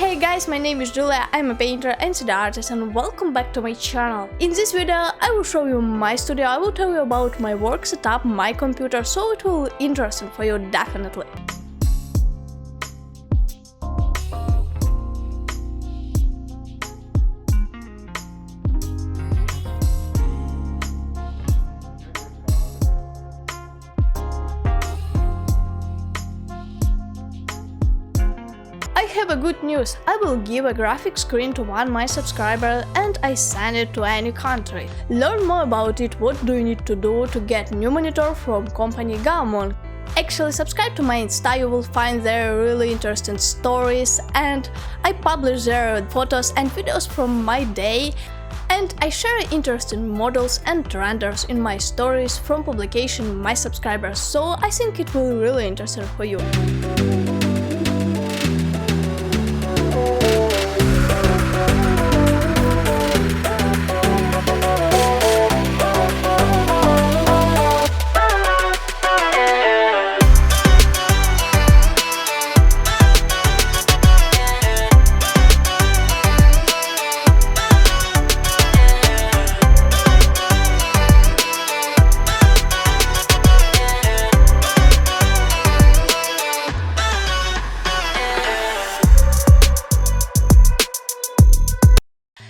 Hey guys, my name is Julia, I'm a painter and 3D artist and welcome back to my channel. In this video I will show you my studio, I will tell you about my work setup, my computer, so it will be interesting for you definitely. I have a good news. I will give a graphic screen to one my subscriber and I send it to any country. Learn more about it, what do you need to do to get new monitor from company Gaomon. Actually, subscribe to my Insta, you will find there really interesting stories and I publish there photos and videos from my day. And I share interesting models and renders in my stories from publication my subscribers, so I think it will be really interesting for you.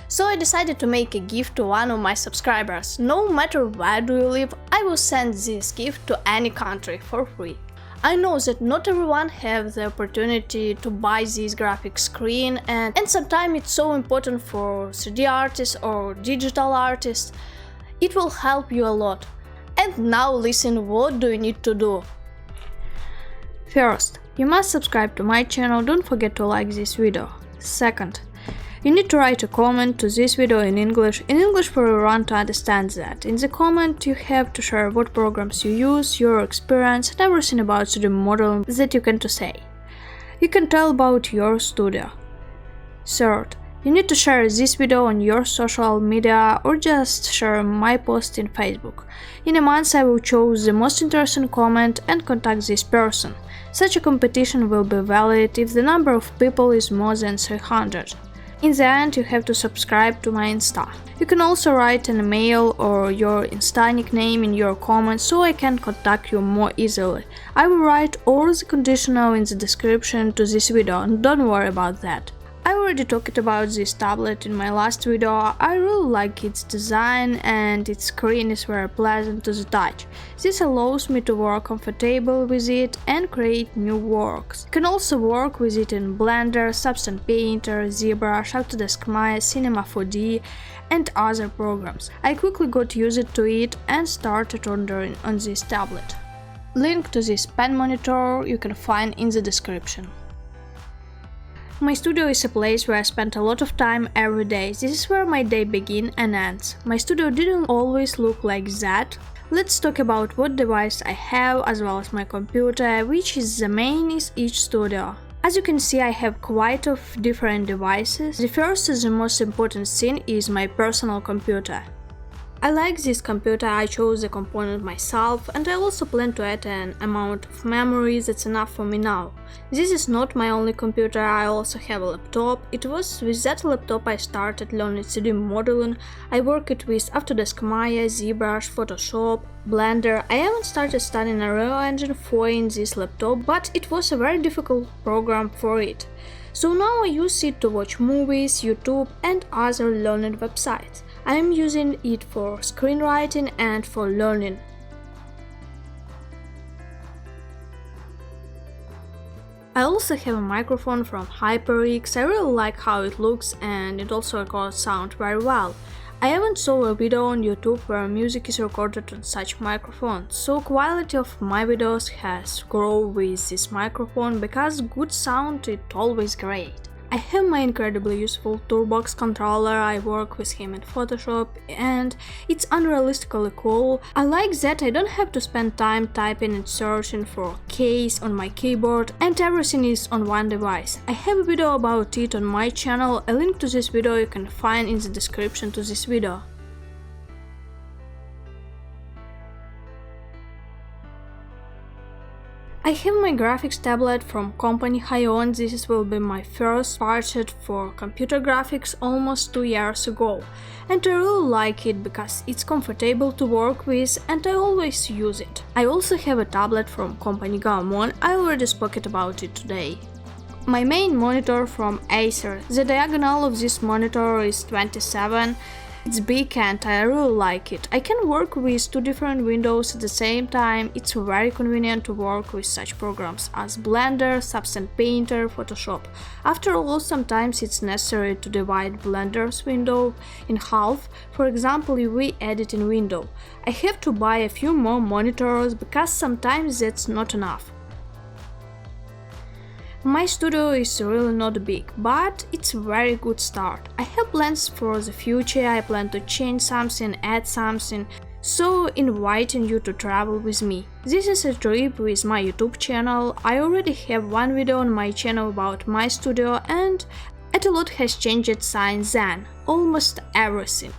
So I decided to make a gift to one of my subscribers. No matter where do you live, I will send this gift to any country for free. I know that not everyone has the opportunity to buy this graphic screen and sometimes it's so important for 3D artists or digital artists. It will help you a lot. And now listen, what do you need to do? First, you must subscribe to my channel, don't forget to like this video. Second, you need to write a comment to this video in English for everyone to understand that. In the comment you have to share what programs you use, your experience and everything about 3D modeling that you can to say. You can tell about your studio. Third, you need to share this video on your social media or just share my post in Facebook. In a month I will choose the most interesting comment and contact this person. Such a competition will be valid if the number of people is more than 300. In the end, you have to subscribe to my Insta. You can also write an email or your Insta nickname in your comments so I can contact you more easily. I will write all the conditional in the description to this video and don't worry about that. I already talked about this tablet in my last video. I really like its design and its screen is very pleasant to the touch. This allows me to work comfortable with it and create new works. You can also work with it in Blender, Substance Painter, ZBrush, Autodesk Maya, Cinema 4D and other programs. I quickly got used to it and started rendering on this tablet. Link to this pen monitor you can find in the description. My studio is a place where I spend a lot of time every day. This is where my day begins and ends. My studio didn't always look like that. Let's talk about what device I have as well as my computer, which is the main in each studio. As you can see, I have quite of different devices. The first and the most important thing is my personal computer. I like this computer, I chose the component myself and I also plan to add an amount of memory that's enough for me now. This is not my only computer, I also have a laptop. It was with that laptop I started learning 3D modeling. I worked with Autodesk Maya, ZBrush, Photoshop, Blender. I haven't started studying Unreal Engine 4 in this laptop, but it was a very difficult program for it. So now I use it to watch movies, YouTube and other learning websites. I am using it for screenwriting and for learning. I also have a microphone from HyperX. I really like how it looks and it also records sound very well. I haven't saw a video on YouTube where music is recorded on such microphone, so quality of my videos has grown with this microphone because good sound is always great. I have my incredibly useful Toolbox controller, I work with him in Photoshop and it's unrealistically cool. I like that I don't have to spend time typing and searching for a case on my keyboard and everything is on one device. I have a video about it on my channel, a link to this video you can find in the description to this video. I have my graphics tablet from company Gaomon. This will be my first purchase for computer graphics almost 2 years ago, and I really like it because it's comfortable to work with and I always use it. I also have a tablet from company Gaomon. I already spoke about it today. My main monitor from Acer. The diagonal of this monitor is 27. It's big and I really like it. I can work with 2 different windows at the same time. It's very convenient to work with such programs as Blender, Substance Painter, Photoshop. After all, sometimes it's necessary to divide Blender's window in half. For example, if we edit in window, I have to buy a few more monitors because sometimes that's not enough. My studio is really not big, but it's a very good start. I have plans for the future. I plan to change something, add something, so inviting you to travel with me. This is a trip with my YouTube channel. I already have one video on my channel about my studio and a lot has changed since then, almost everything.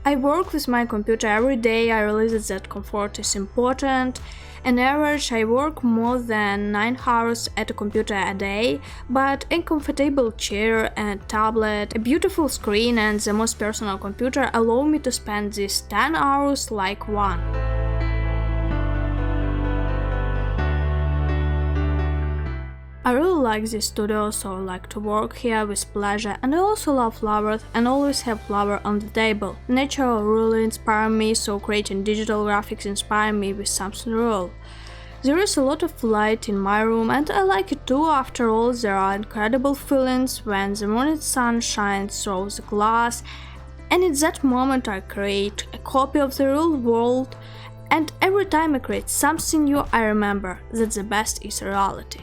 I work with my computer every day. I realized that comfort is important. On average, I work more than 9 hours at a computer a day, but a comfortable chair and tablet, a beautiful screen and the most personal computer allow me to spend these 10 hours like one. I really like this studio, so I like to work here with pleasure, and I also love flowers and always have flower on the table. Nature really inspires me, so creating digital graphics inspire me with something real. There is a lot of light in my room and I like it too. After all, there are incredible feelings when the morning sun shines through the glass, and at that moment I create a copy of the real world, and every time I create something new I remember that the best is reality.